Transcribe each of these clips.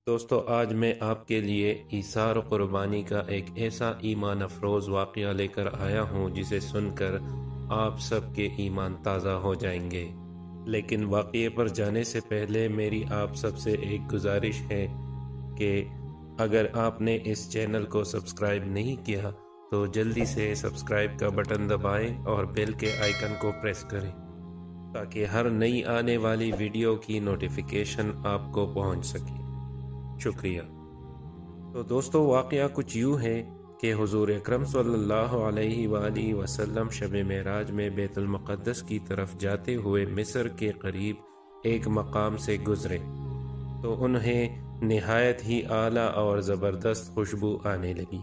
دوستو آج میں آپ کے لیے ایثار و قربانی کا ایک ایسا ایمان افروز واقعہ لے کر آیا ہوں جسے سن کر آپ سب کے ایمان تازہ ہو جائیں گے۔ لیکن واقعے پر جانے سے پہلے میری آپ سب سے ایک گزارش ہے کہ اگر آپ نے اس چینل کو سبسکرائب نہیں کیا تو جلدی سے سبسکرائب کا بٹن دبائیں اور بیل کے آئیکن کو پریس کریں تاکہ ہر نئی آنے والی ویڈیو کی نوٹیفیکیشن آپ کو پہنچ سکے۔ شکریہ۔ تو دوستو واقعہ کچھ یوں ہے کہ حضور اکرم صلی اللہ علیہ وآلہ وسلم شب معراج میں بیت المقدس کی طرف جاتے ہوئے مصر کے قریب ایک مقام سے گزرے تو انہیں نہایت ہی اعلیٰ اور زبردست خوشبو آنے لگی۔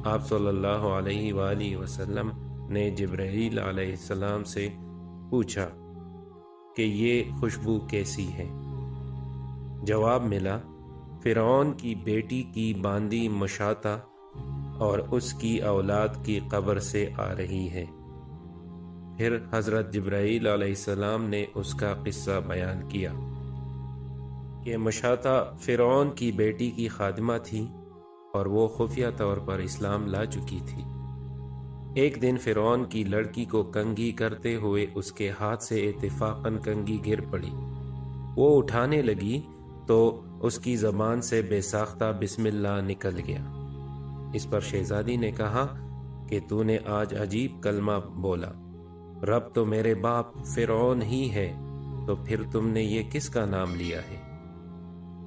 آپ صلی اللہ علیہ وآلہ وسلم نے جبرائیل علیہ السلام سے پوچھا کہ یہ خوشبو کیسی ہے؟ جواب ملا، فرعون کی بیٹی کی باندی مشاطہ اور اس کی اولاد کی قبر سے آ رہی ہے۔ پھر حضرت جبرائیل علیہ السلام نے اس کا قصہ بیان کیا کہ مشاطہ فرعون کی بیٹی کی خادمہ تھی اور وہ خفیہ طور پر اسلام لا چکی تھی۔ ایک دن فرعون کی لڑکی کو کنگھی کرتے ہوئے اس کے ہاتھ سے اتفاقاً کنگھی گر پڑی۔ وہ اٹھانے لگی تو اس کی زبان سے بے ساختہ بسم اللہ نکل گیا۔ اس پر شہزادی نے کہا کہ تو نے آج عجیب کلمہ بولا، رب تو میرے باپ فرعون ہی ہے، تو پھر تم نے یہ کس کا نام لیا ہے؟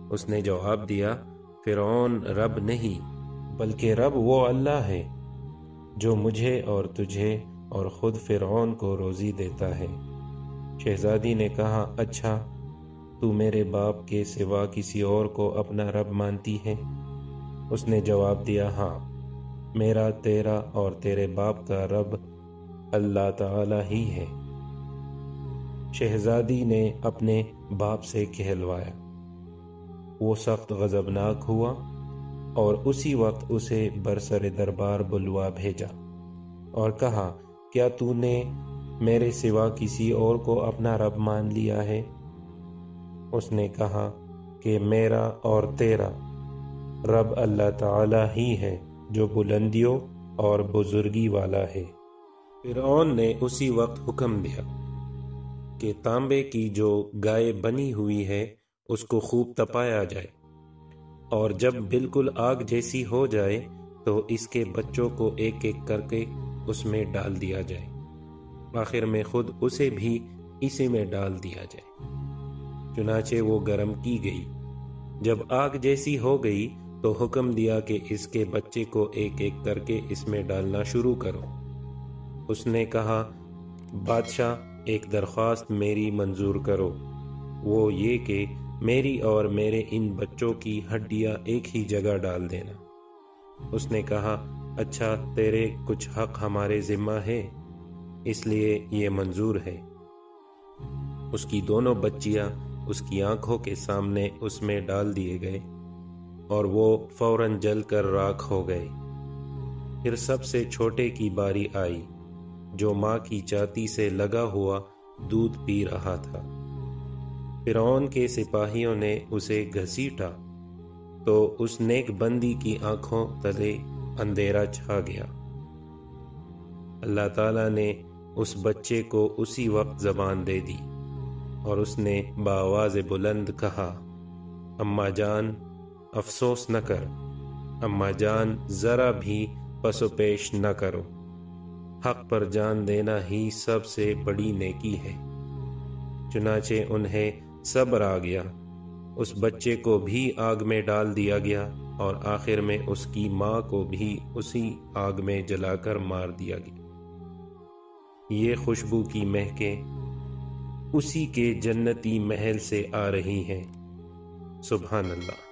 اس نے جواب دیا، فرعون رب نہیں بلکہ رب وہ اللہ ہے جو مجھے اور تجھے اور خود فرعون کو روزی دیتا ہے۔ شہزادی نے کہا، اچھا تو میرے باپ کے سوا کسی اور کو اپنا رب مانتی ہے؟ اس نے جواب دیا، ہاں، میرا تیرا اور تیرے باپ کا رب اللہ تعالی ہی ہے۔ شہزادی نے اپنے باپ سے کہلوایا۔ وہ سخت غضبناک ہوا اور اسی وقت اسے برسر دربار بلوا بھیجا اور کہا، کیا تو نے میرے سوا کسی اور کو اپنا رب مان لیا ہے؟ اس نے کہا کہ میرا اور تیرا رب اللہ تعالی ہی ہے جو بلندیوں اور بزرگی والا ہے۔ فرعون نے اسی وقت حکم دیا کہ تانبے کی جو گائے بنی ہوئی ہے اس کو خوب تپایا جائے اور جب بالکل آگ جیسی ہو جائے تو اس کے بچوں کو ایک ایک کر کے اس میں ڈال دیا جائے، آخر میں خود اسے بھی اسی میں ڈال دیا جائے۔ چنانچہ وہ گرم کی گئی۔ جب آگ جیسی ہو گئی تو حکم دیا کہ اس کے بچے کو ایک ایک کر کے اس میں ڈالنا شروع کرو۔ اس نے کہا، بادشاہ ایک درخواست میری منظور کرو، وہ یہ کہ میری اور میرے ان بچوں کی ہڈیاں ایک ہی جگہ ڈال دینا۔ اس نے کہا، اچھا تیرے کچھ حق ہمارے ذمہ ہے اس لیے یہ منظور ہے۔ اس کی دونوں بچیاں اس کی آنکھوں کے سامنے اس میں ڈال دیے گئے اور وہ فوراً جل کر راکھ ہو گئے۔ پھر سب سے چھوٹے کی باری آئی جو ماں کی چھاتی سے لگا ہوا دودھ پی رہا تھا۔ فرعون کے سپاہیوں نے اسے گھسیٹا تو اس نیک بندی کی آنکھوں تلے اندھیرا چھا گیا۔ اللہ تعالیٰ نے اس بچے کو اسی وقت زبان دے دی اور اس نے بآواز بلند کہا، اماں جان افسوس نہ کر، اماں جان ذرا بھی پس و پیش نہ کرو، حق پر جان دینا ہی سب سے بڑی نیکی ہے۔ چنانچہ انہیں صبر آ گیا، اس بچے کو بھی آگ میں ڈال دیا گیا اور آخر میں اس کی ماں کو بھی اسی آگ میں جلا کر مار دیا گیا۔ یہ خوشبو کی مہکیں اسی کے جنتی محل سے آ رہی ہیں۔ سبحان اللہ۔